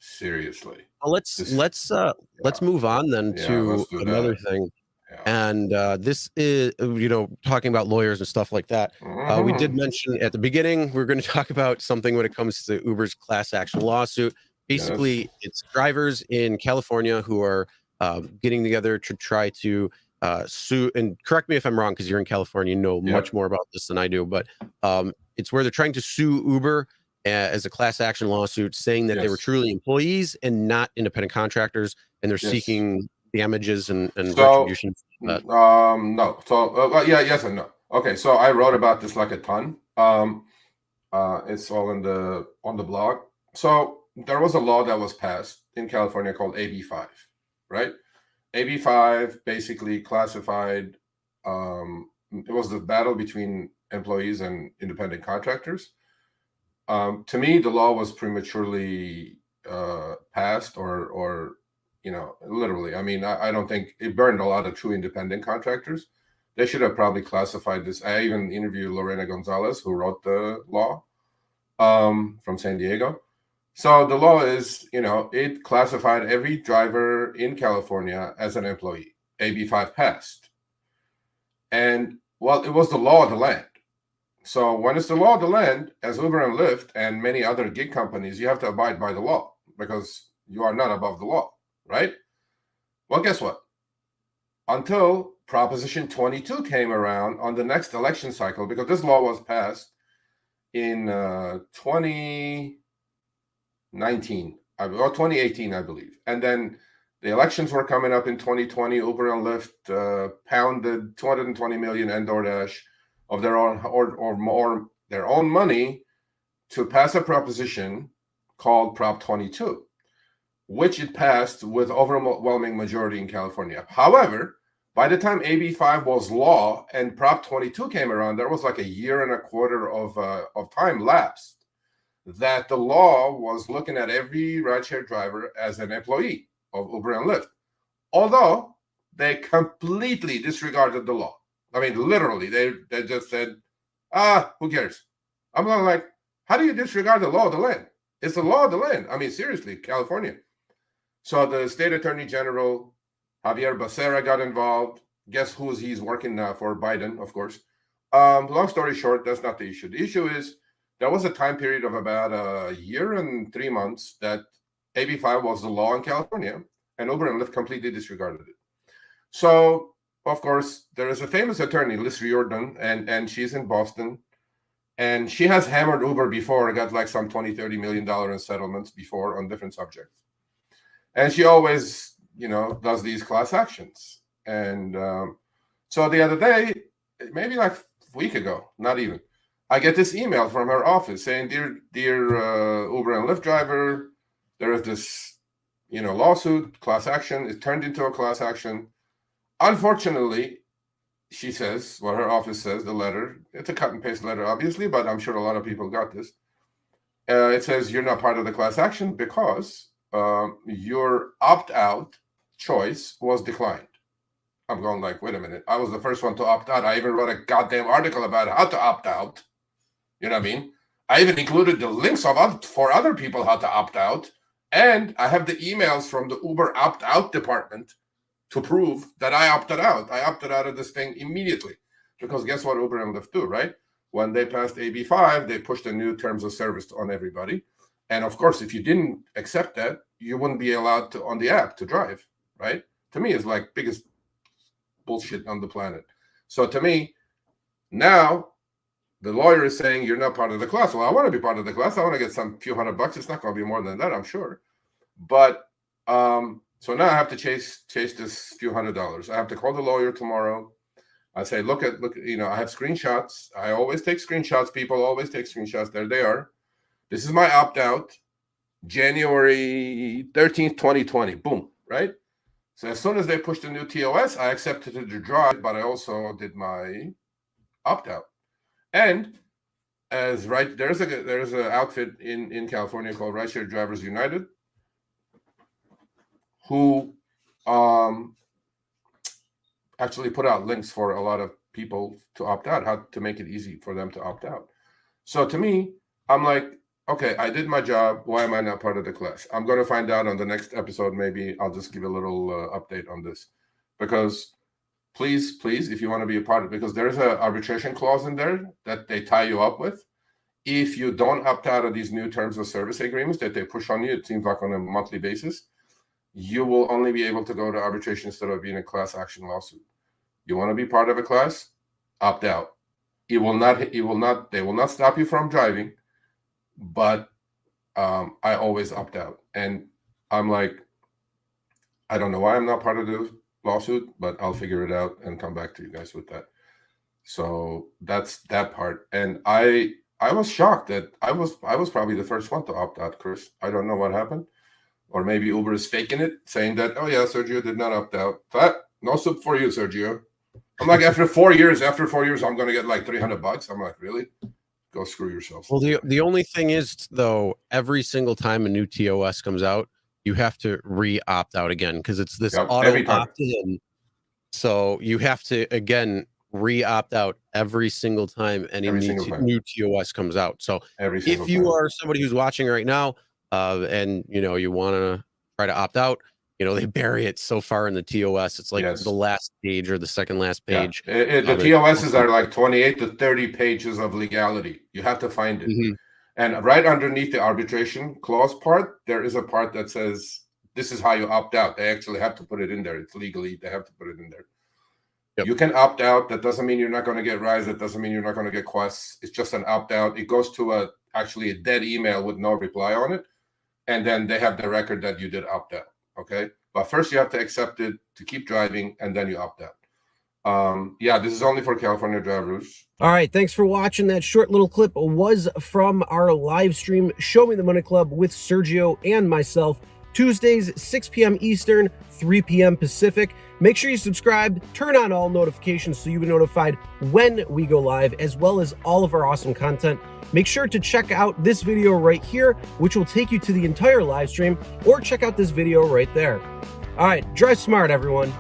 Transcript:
Seriously. Well, let's move on then to let's do another that. thing. Yeah. And this is, talking about lawyers and stuff like that. We did mention at the beginning, we're going to talk about something when it comes to Uber's class action lawsuit. Basically, Yes. it's drivers in California who are getting together to try to sue. And correct me if I'm wrong, because you're in California, you know much more about this than I do. But it's where they're trying to sue Uber as a class action lawsuit, saying that they were Yes. truly employees and not independent contractors, and they're Yes. seeking damages and So, retribution. no. So, yes and no. Okay, so I wrote about this like a ton. It's all on the blog. So there was a law that was passed in California called AB5, right? AB5 basically classified. It was the battle between employees and independent contractors. To me, the law was prematurely passed, or literally. I mean, I don't think it burned a lot of true independent contractors. They should have probably classified this. I even interviewed Lorena Gonzalez, who wrote the law from San Diego. So the law is, it classified every driver in California as an employee. AB5 passed. And, well, it was the law of the land. So when it's the law of the land, as Uber and Lyft and many other gig companies, you have to abide by the law because you are not above the law, right? Well, guess what? Until Proposition 22 came around on the next election cycle, because this law was passed in 2019, or 2018, I believe. And then the elections were coming up in 2020. Uber and Lyft pounded $220 million and Doordash of their own or more their own money to pass a proposition called Prop 22, which it passed with overwhelming majority in California. However, by the time AB5 was law and Prop 22 came around, there was like a year and a quarter of time lapsed that the law was looking at every rideshare driver as an employee of Uber and Lyft, although they completely disregarded the law. I mean, literally, they just said, who cares? I'm going like, how do you disregard the law of the land? It's the law of the land. I mean, seriously, California. So the state attorney general, Javier Becerra, got involved. Guess he's working now for? Biden, of course. Long story short, that's not the issue. The issue is there was a time period of about a year and 3 months that AB5 was the law in California, and Uber and Lyft completely disregarded it. So, of course, there is a famous attorney, Liz Riordan, and she's in Boston. And she has hammered Uber before, got like some $20-30 million in settlements before on different subjects. And she always, does these class actions. And so the other day, maybe like a week ago, not even, I get this email from her office saying, dear Uber and Lyft driver, there is this, lawsuit, class action. It turned into a class action. Unfortunately, she says, well, her office says, the letter, it's a cut and paste letter, obviously, but I'm sure a lot of people got this. It says you're not part of the class action because your opt-out choice was declined. I'm going like, wait a minute. I was the first one to opt out. I even wrote a goddamn article about how to opt out. You know what I mean? I even included the links for other people how to opt out. And I have the emails from the Uber opt-out department to prove that I opted out. I opted out of this thing immediately. Because guess what Uber and Lyft do, right? When they passed AB5, they pushed the new terms of service on everybody. And of course, if you didn't accept that, you wouldn't be allowed to on the app to drive, right? To me, it's like biggest bullshit on the planet. So to me, now the lawyer is saying you're not part of the class. Well, I want to be part of the class. I want to get some few $100. It's not going to be more than that, I'm sure. But so now I have to chase this few $100. I have to call the lawyer tomorrow. I say, look, I have screenshots. I always take screenshots. People always take screenshots. There they are. This is my opt-out, January 13th, 2020. Boom, right? So as soon as they pushed the new TOS, I accepted the drive, but I also did my opt-out. And there's an outfit in California called RideShare Drivers United, who actually put out links for a lot of people to opt out, how to make it easy for them to opt out. So to me, I'm like, okay, I did my job. Why am I not part of the class? I'm going to find out on the next episode. Maybe I'll just give a little update on this, because please, if you want to be a part of it, because there's an arbitration clause in there that they tie you up with. If you don't opt out of these new terms of service agreements that they push on you, it seems like on a monthly basis, you will only be able to go to arbitration instead of being a class action lawsuit. You want to be part of a class? Opt out. They will not stop you from driving, but I always opt out. And I'm like, I don't know why I'm not part of the lawsuit, but I'll figure it out and come back to you guys with that. So that's that part. And I was shocked that I was probably the first one to opt out, Chris. I don't know what happened. Or maybe Uber is faking it, saying that, oh yeah, Sergio did not opt out. No soup for you, Sergio. I'm like, after 4 years, I'm going to get like $300. I'm like, really? Go screw yourself. Well, the only thing is, though, every single time a new TOS comes out, you have to re-opt out again, because it's this auto opt-in. So you have to, again, re-opt out every single time any new TOS comes out. So if you are somebody who's watching right now, and you want to try to opt out, they bury it so far in the TOS. It's like the last page or the second last page. Yeah. The TOSs are like 28 to 30 pages of legality. You have to find it. Mm-hmm. And right underneath the arbitration clause part, there is a part that says, this is how you opt out. They actually have to put it in there. It's legally, they have to put it in there. Yep. You can opt out. That doesn't mean you're not going to get rides. That doesn't mean you're not going to get quests. It's just an opt out. It goes to actually a dead email with no reply on it. And then they have the record that you did opt out. Okay. But first you have to accept it to keep driving, and then you opt out. This is only for California drivers. All right. Thanks for watching. That short little clip was from our live stream, Show Me the Money Club with Sergio and myself, Tuesdays, 6 p.m. Eastern, 3 p.m. Pacific. Make sure you subscribe, turn on all notifications so you'll be notified when we go live, as well as all of our awesome content. Make sure to check out this video right here, which will take you to the entire live stream, or check out this video right there. All right, drive smart, everyone.